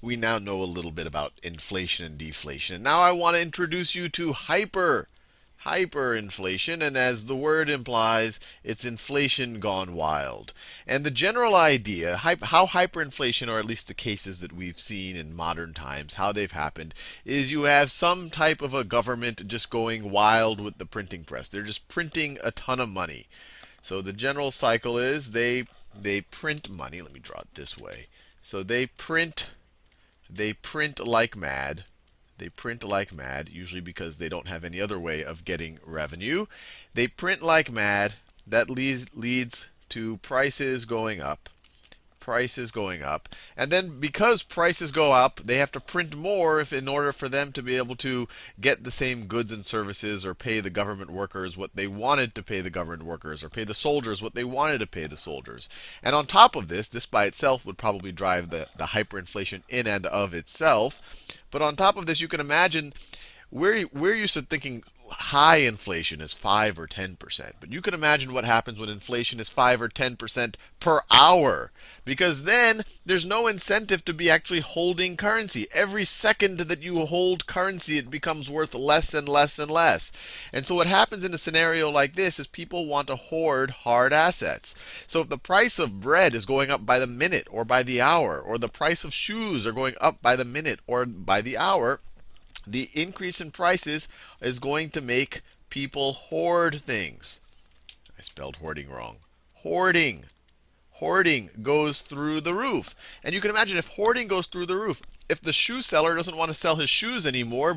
we now know a little bit about inflation and deflation. And now I want to introduce you to hyperinflation, and as the word implies, it's inflation gone wild. And the general idea, how hyperinflation, or at least the cases that we've seen in modern times, how they've happened, is you have some type of a government just going wild with the printing press. They're just printing a ton of money. So the general cycle is they print money. Let me draw it this way. So they print like mad. They print like mad, usually because they don't have any other way of getting revenue. They print like mad. That leads to prices going up. Prices going up. And then because prices go up, they have to print more in order for them to be able to get the same goods and services, or pay the government workers what they wanted to pay the government workers, or pay the soldiers what they wanted to pay the soldiers. And on top of this by itself would probably drive the hyperinflation in and of itself. But on top of this, you can imagine we're used to thinking high inflation is 5 or 10%. But you can imagine what happens when inflation is 5 or 10% per hour. Because then there's no incentive to be actually holding currency. Every second that you hold currency, it becomes worth less and less and less. And so what happens in a scenario like this is people want to hoard hard assets. So if the price of bread is going up by the minute or by the hour, or the price of shoes are going up by the minute or by the hour, the increase in prices is going to make people hoard things. I spelled hoarding wrong. Hoarding. Hoarding goes through the roof. And you can imagine if hoarding goes through the roof, if the shoe seller doesn't want to sell his shoes anymore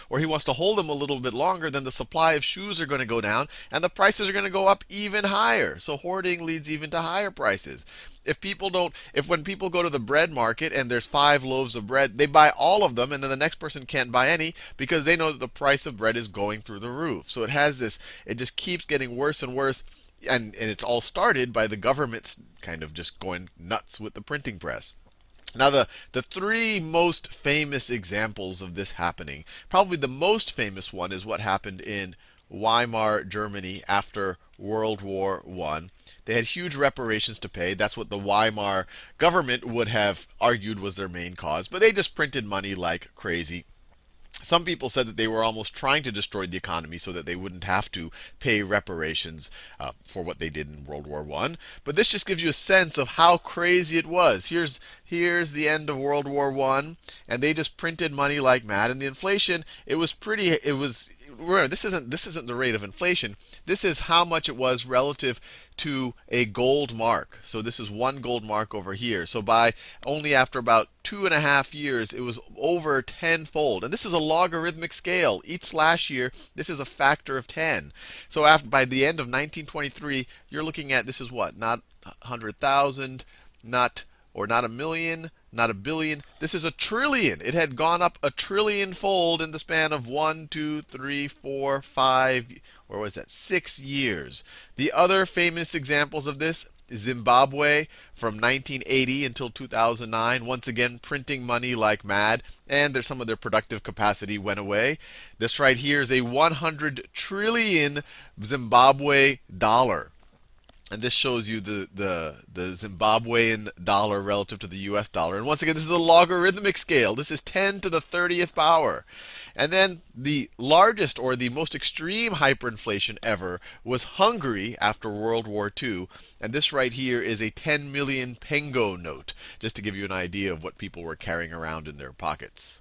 or he wants to hold them a little bit longer, then the supply of shoes are going to go down and the prices are going to go up even higher. So hoarding leads even to higher prices. If when people go to the bread market and there's 5 loaves of bread, they buy all of them, and then the next person can't buy any because they know that the price of bread is going through the roof. So it just keeps getting worse and worse. And it's all started by the government's kind of just going nuts with the printing press. Now, the 3 most famous examples of this happening, probably the most famous one is what happened in Weimar Germany after World War I. They had huge reparations to pay. That's what the Weimar government would have argued was their main cause. But they just printed money like crazy. Some people said that they were almost trying to destroy the economy so that they wouldn't have to pay reparations for what they did in World War I. But this just gives you a sense of how crazy it was. Here's the end of World War I, and they just printed money like mad. And the inflation, remember, this isn't the rate of inflation. This is how much it was relative to a gold mark. So this is 1 gold mark over here. So by only after about 2.5 years, it was over 10-fold. And this is a logarithmic scale. Each slash year, this is a factor of 10. So by the end of 1923, you're looking at, this is what? Not 100,000, not a million, not a billion. This is a trillion. It had gone up a trillion-fold in the span of 1, 2, 3, 4, 5, or was that 6 years. The other famous examples of this, Zimbabwe from 1980 until 2009, once again printing money like mad, and some of their productive capacity went away. This right here is a 100 trillion Zimbabwe dollar. And this shows you the Zimbabwean dollar relative to the US dollar. And once again, this is a logarithmic scale. This is 10 to the 30th power. And then the largest, or the most extreme hyperinflation ever was Hungary after World War II. And this right here is a 10 million pengo note, just to give you an idea of what people were carrying around in their pockets.